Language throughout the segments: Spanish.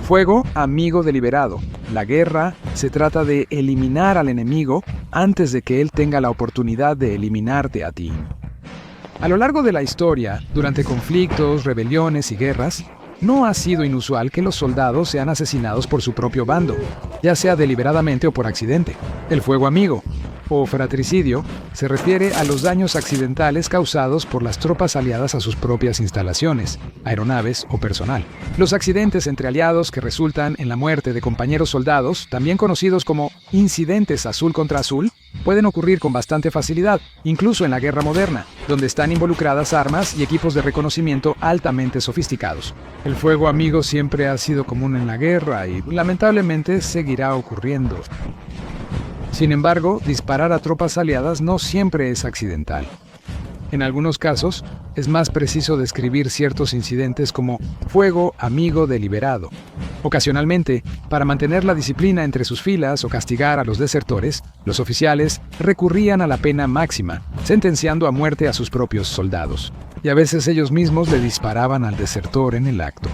Fuego, amigo deliberado. La guerra se trata de eliminar al enemigo antes de que él tenga la oportunidad de eliminarte a ti. A lo largo de la historia, durante conflictos, rebeliones y guerras, no ha sido inusual que los soldados sean asesinados por su propio bando, ya sea deliberadamente o por accidente. El fuego amigo, o fratricidio, se refiere a los daños accidentales causados por las tropas aliadas a sus propias instalaciones, aeronaves o personal. Los accidentes entre aliados que resultan en la muerte de compañeros soldados, también conocidos como incidentes azul contra azul, pueden ocurrir con bastante facilidad, incluso en la guerra moderna, donde están involucradas armas y equipos de reconocimiento altamente sofisticados. El fuego amigo siempre ha sido común en la guerra y lamentablemente seguirá ocurriendo. Sin embargo, disparar a tropas aliadas no siempre es accidental. En algunos casos, es más preciso describir ciertos incidentes como fuego amigo deliberado. Ocasionalmente, para mantener la disciplina entre sus filas o castigar a los desertores, los oficiales recurrían a la pena máxima, sentenciando a muerte a sus propios soldados. Y a veces ellos mismos le disparaban al desertor en el acto.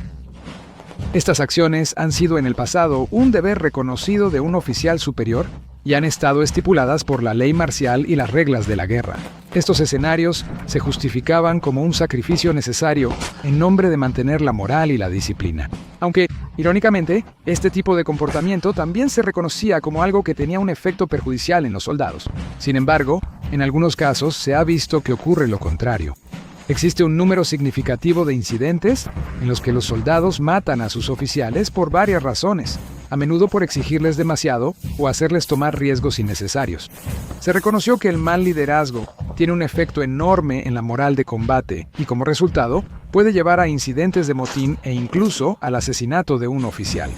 Estas acciones han sido en el pasado un deber reconocido de un oficial superior y han estado estipuladas por la ley marcial y las reglas de la guerra. Estos escenarios se justificaban como un sacrificio necesario en nombre de mantener la moral y la disciplina. Aunque, irónicamente, este tipo de comportamiento también se reconocía como algo que tenía un efecto perjudicial en los soldados. Sin embargo, en algunos casos se ha visto que ocurre lo contrario. Existe un número significativo de incidentes en los que los soldados matan a sus oficiales por varias razones, a menudo por exigirles demasiado o hacerles tomar riesgos innecesarios. Se reconoció que el mal liderazgo tiene un efecto enorme en la moral de combate y, como resultado, puede llevar a incidentes de motín e incluso al asesinato de un oficial.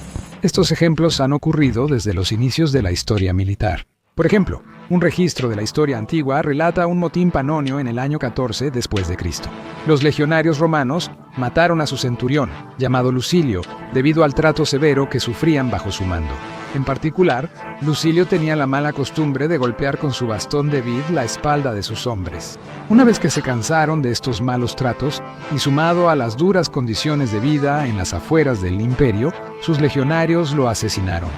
Estos ejemplos han ocurrido desde los inicios de la historia militar. Por ejemplo, un registro de la historia antigua relata un motín panonio en el año 14 después de Cristo. Los legionarios romanos mataron a su centurión, llamado Lucilio, debido al trato severo que sufrían bajo su mando. En particular, Lucilio tenía la mala costumbre de golpear con su bastón de vid la espalda de sus hombres. Una vez que se cansaron de estos malos tratos, y sumado a las duras condiciones de vida en las afueras del imperio, sus legionarios lo asesinaron.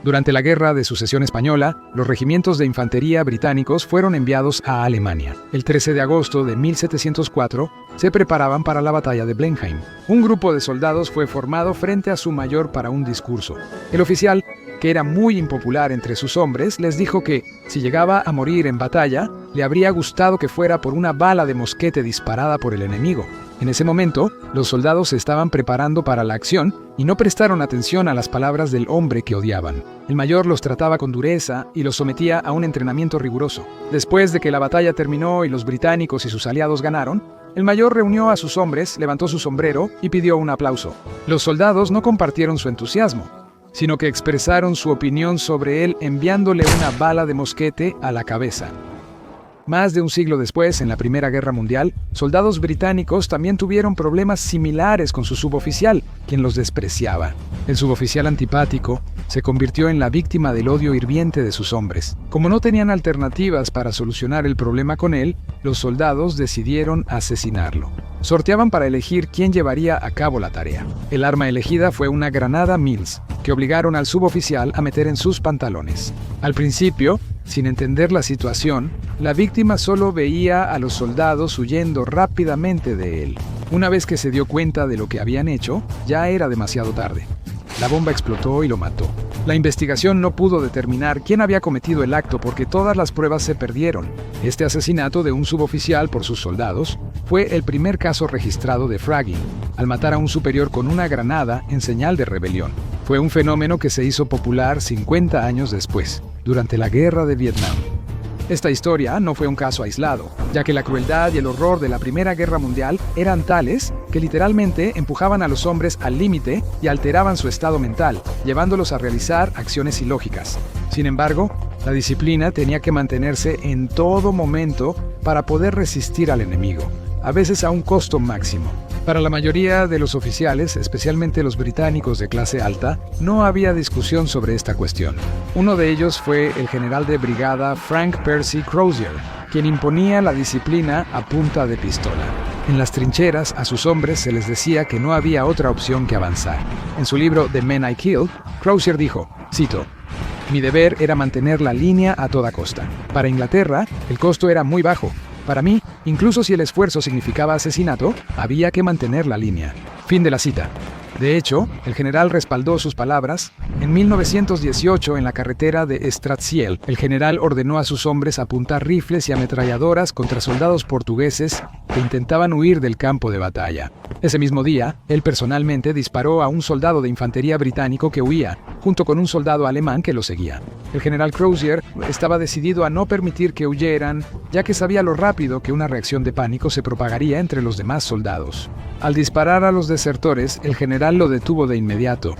Durante la Guerra de Sucesión Española, los regimientos de infantería británicos fueron enviados a Alemania. El 13 de agosto de 1704, se preparaban para la batalla de Blenheim. Un grupo de soldados fue formado frente a su mayor para un discurso. El oficial, que era muy impopular entre sus hombres, les dijo que, si llegaba a morir en batalla, le habría gustado que fuera por una bala de mosquete disparada por el enemigo. En ese momento, los soldados se estaban preparando para la acción y no prestaron atención a las palabras del hombre que odiaban. El mayor los trataba con dureza y los sometía a un entrenamiento riguroso. Después de que la batalla terminó y los británicos y sus aliados ganaron, el mayor reunió a sus hombres, levantó su sombrero y pidió un aplauso. Los soldados no compartieron su entusiasmo, sino que expresaron su opinión sobre él enviándole una bala de mosquete a la cabeza. Más de un siglo después, en la Primera Guerra Mundial, soldados británicos también tuvieron problemas similares con su suboficial, quien los despreciaba. El suboficial antipático se convirtió en la víctima del odio hirviente de sus hombres. Como no tenían alternativas para solucionar el problema con él, los soldados decidieron asesinarlo. Sorteaban para elegir quién llevaría a cabo la tarea. El arma elegida fue una granada Mills, que obligaron al suboficial a meter en sus pantalones. Al principio, sin entender la situación, la víctima solo veía a los soldados huyendo rápidamente de él. Una vez que se dio cuenta de lo que habían hecho, ya era demasiado tarde. La bomba explotó y lo mató. La investigación no pudo determinar quién había cometido el acto porque todas las pruebas se perdieron. Este asesinato de un suboficial por sus soldados fue el primer caso registrado de fragging, al matar a un superior con una granada en señal de rebelión. Fue un fenómeno que se hizo popular 50 años después, durante la Guerra de Vietnam. Esta historia no fue un caso aislado, ya que la crueldad y el horror de la Primera Guerra Mundial eran tales que literalmente empujaban a los hombres al límite y alteraban su estado mental, llevándolos a realizar acciones ilógicas. Sin embargo, la disciplina tenía que mantenerse en todo momento para poder resistir al enemigo, a veces a un costo máximo. Para la mayoría de los oficiales, especialmente los británicos de clase alta, no había discusión sobre esta cuestión. Uno de ellos fue el general de brigada Frank Percy Crozier, quien imponía la disciplina a punta de pistola. En las trincheras, a sus hombres se les decía que no había otra opción que avanzar. En su libro The Men I Killed, Crozier dijo, cito, «Mi deber era mantener la línea a toda costa. Para Inglaterra, el costo era muy bajo. Para mí, incluso si el esfuerzo significaba asesinato, había que mantener la línea». Fin de la cita. De hecho, el general respaldó sus palabras. En 1918, en la carretera de Estraziel, el general ordenó a sus hombres apuntar rifles y ametralladoras contra soldados portugueses que intentaban huir del campo de batalla. Ese mismo día, él personalmente disparó a un soldado de infantería británico que huía, junto con un soldado alemán que lo seguía. El general Crozier estaba decidido a no permitir que huyeran, ya que sabía lo rápido que una reacción de pánico se propagaría entre los demás soldados. Al disparar a los desertores, el general lo detuvo de inmediato.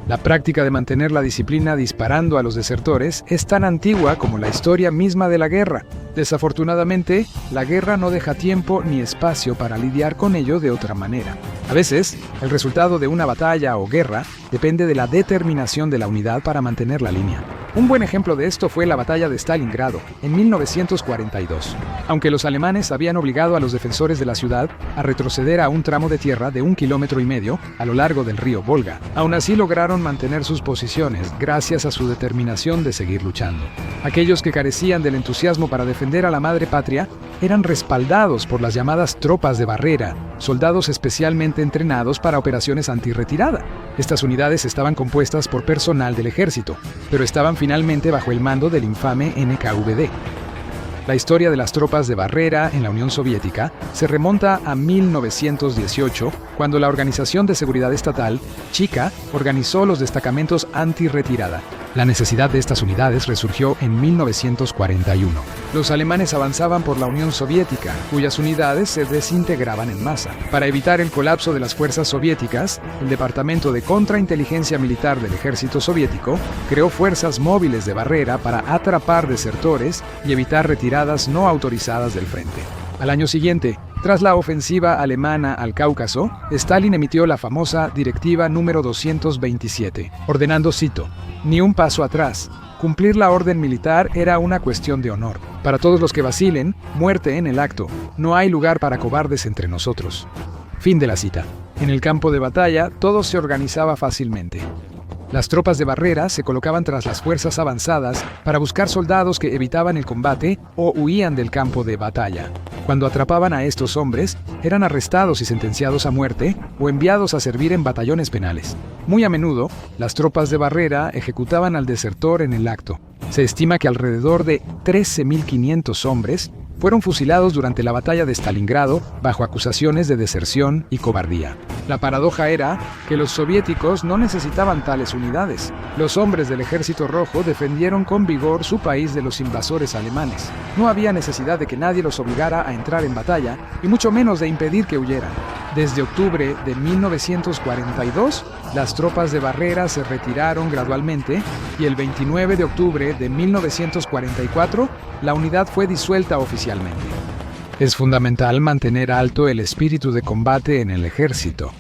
La práctica de mantener la disciplina disparando a los desertores es tan antigua como la historia misma de la guerra. Desafortunadamente, la guerra no deja tiempo ni espacio para lidiar con ello de otra manera. A veces, el resultado de una batalla o guerra depende de la determinación de la unidad para mantener la línea. Un buen ejemplo de esto fue la batalla de Stalingrado, en 1942. Aunque los alemanes habían obligado a los defensores de la ciudad a retroceder a un tramo de tierra de 1,5 kilómetros a lo largo del río Volga, aún así lograron mantener sus posiciones gracias a su determinación de seguir luchando. Aquellos que carecían del entusiasmo para defender a la madre patria eran respaldados por las llamadas tropas de barrera, soldados especialmente entrenados para operaciones antirretirada. Estas unidades estaban compuestas por personal del ejército, pero estaban finalmente bajo el mando del infame NKVD. La historia de las tropas de barrera en la Unión Soviética se remonta a 1918, cuando la Organización de Seguridad Estatal, Chika, organizó los destacamentos antirretirada. La necesidad de estas unidades resurgió en 1941. Los alemanes avanzaban por la Unión Soviética, cuyas unidades se desintegraban en masa. Para evitar el colapso de las fuerzas soviéticas, el Departamento de Contrainteligencia Militar del Ejército Soviético creó fuerzas móviles de barrera para atrapar desertores y evitar retiradas no autorizadas del frente. Al año siguiente, tras la ofensiva alemana al Cáucaso, Stalin emitió la famosa Directiva número 227, ordenando, cito, «Ni un paso atrás. Cumplir la orden militar era una cuestión de honor. Para todos los que vacilen, muerte en el acto. No hay lugar para cobardes entre nosotros». Fin de la cita. En el campo de batalla, todo se organizaba fácilmente. Las tropas de barrera se colocaban tras las fuerzas avanzadas para buscar soldados que evitaban el combate o huían del campo de batalla. Cuando atrapaban a estos hombres, eran arrestados y sentenciados a muerte o enviados a servir en batallones penales. Muy a menudo, las tropas de barrera ejecutaban al desertor en el acto. Se estima que alrededor de 13.500 hombres fueron fusilados durante la batalla de Stalingrado bajo acusaciones de deserción y cobardía. La paradoja era que los soviéticos no necesitaban tales unidades. Los hombres del Ejército Rojo defendieron con vigor su país de los invasores alemanes. No había necesidad de que nadie los obligara a entrar en batalla, y mucho menos de impedir que huyeran. Desde octubre de 1942, las tropas de barrera se retiraron gradualmente y el 29 de octubre de 1944, la unidad fue disuelta oficialmente. Es fundamental mantener alto el espíritu de combate en el ejército.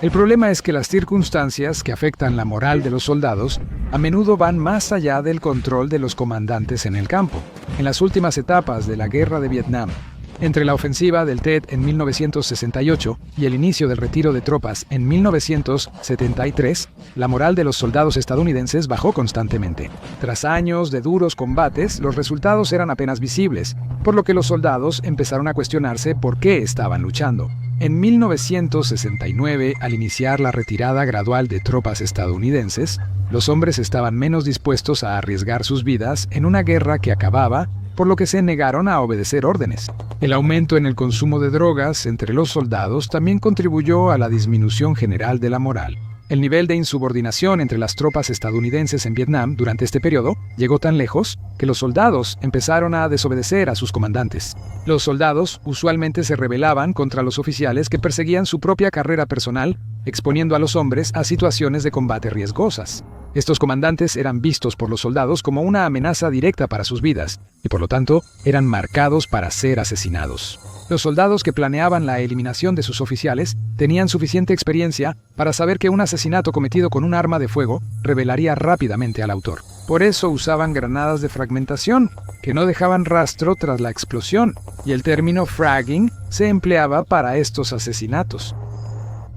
El problema es que las circunstancias que afectan la moral de los soldados a menudo van más allá del control de los comandantes en el campo. En las últimas etapas de la Guerra de Vietnam, entre la ofensiva del Tet en 1968 y el inicio del retiro de tropas en 1973, la moral de los soldados estadounidenses bajó constantemente. Tras años de duros combates, los resultados eran apenas visibles, por lo que los soldados empezaron a cuestionarse por qué estaban luchando. En 1969, al iniciar la retirada gradual de tropas estadounidenses, los hombres estaban menos dispuestos a arriesgar sus vidas en una guerra que acababa, por lo que se negaron a obedecer órdenes. El aumento en el consumo de drogas entre los soldados también contribuyó a la disminución general de la moral. El nivel de insubordinación entre las tropas estadounidenses en Vietnam durante este periodo llegó tan lejos que los soldados empezaron a desobedecer a sus comandantes. Los soldados usualmente se rebelaban contra los oficiales que perseguían su propia carrera personal, exponiendo a los hombres a situaciones de combate riesgosas. Estos comandantes eran vistos por los soldados como una amenaza directa para sus vidas, y por lo tanto eran marcados para ser asesinados. Los soldados que planeaban la eliminación de sus oficiales tenían suficiente experiencia para saber que un asesinato cometido con un arma de fuego revelaría rápidamente al autor. Por eso usaban granadas de fragmentación, que no dejaban rastro tras la explosión, y el término fragging se empleaba para estos asesinatos.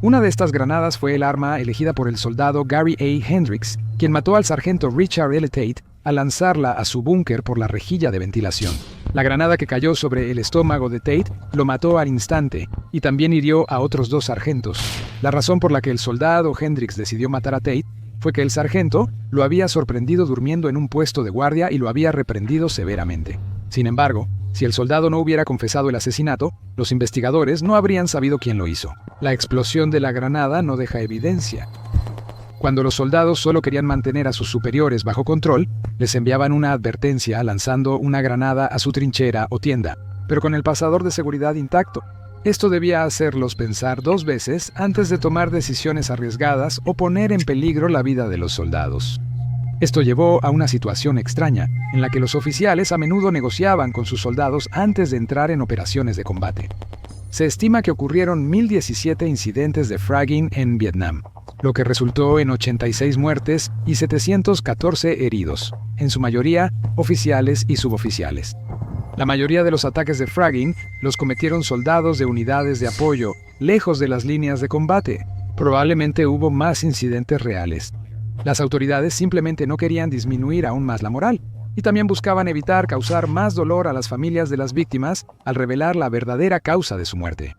Una de estas granadas fue el arma elegida por el soldado Gary A. Hendricks, quien mató al sargento Richard L. Tate al lanzarla a su búnker por la rejilla de ventilación. La granada que cayó sobre el estómago de Tate lo mató al instante y también hirió a otros 2 sargentos. La razón por la que el soldado Hendricks decidió matar a Tate fue que el sargento lo había sorprendido durmiendo en un puesto de guardia y lo había reprendido severamente. Sin embargo, si el soldado no hubiera confesado el asesinato, los investigadores no habrían sabido quién lo hizo. La explosión de la granada no deja evidencia. Cuando los soldados solo querían mantener a sus superiores bajo control, les enviaban una advertencia lanzando una granada a su trinchera o tienda, pero con el pasador de seguridad intacto. Esto debía hacerlos pensar 2 veces antes de tomar decisiones arriesgadas o poner en peligro la vida de los soldados. Esto llevó a una situación extraña, en la que los oficiales a menudo negociaban con sus soldados antes de entrar en operaciones de combate. Se estima que ocurrieron 1017 incidentes de fragging en Vietnam, lo que resultó en 86 muertes y 714 heridos, en su mayoría oficiales y suboficiales. La mayoría de los ataques de fragging los cometieron soldados de unidades de apoyo, lejos de las líneas de combate. Probablemente hubo más incidentes reales. Las autoridades simplemente no querían disminuir aún más la moral, y también buscaban evitar causar más dolor a las familias de las víctimas al revelar la verdadera causa de su muerte.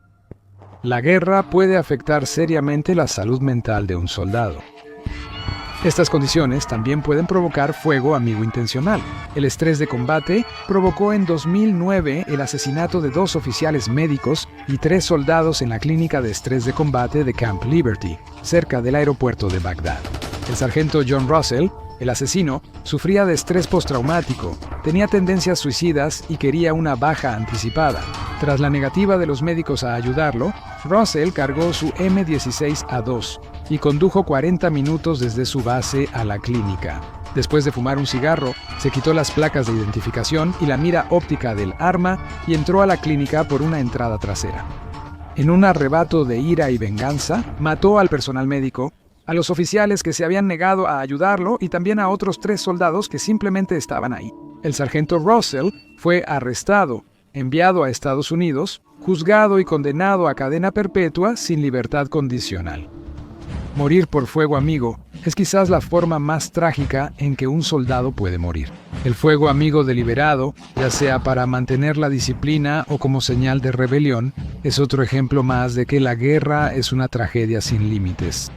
La guerra puede afectar seriamente la salud mental de un soldado. Estas condiciones también pueden provocar fuego amigo intencional. El estrés de combate provocó en 2009 el asesinato de 2 oficiales médicos y 3 soldados en la clínica de estrés de combate de Camp Liberty, cerca del aeropuerto de Bagdad. El sargento John Russell, el asesino, sufría de estrés postraumático, tenía tendencias suicidas y quería una baja anticipada. Tras la negativa de los médicos a ayudarlo, Russell cargó su M16A2 y condujo 40 minutos desde su base a la clínica. Después de fumar un cigarro, se quitó las placas de identificación y la mira óptica del arma y entró a la clínica por una entrada trasera. En un arrebato de ira y venganza, mató al personal médico, a los oficiales que se habían negado a ayudarlo y también a otros 3 soldados que simplemente estaban ahí. El sargento Russell fue arrestado, enviado a Estados Unidos, juzgado y condenado a cadena perpetua sin libertad condicional. Morir por fuego amigo es quizás la forma más trágica en que un soldado puede morir. El fuego amigo deliberado, ya sea para mantener la disciplina o como señal de rebelión, es otro ejemplo más de que la guerra es una tragedia sin límites.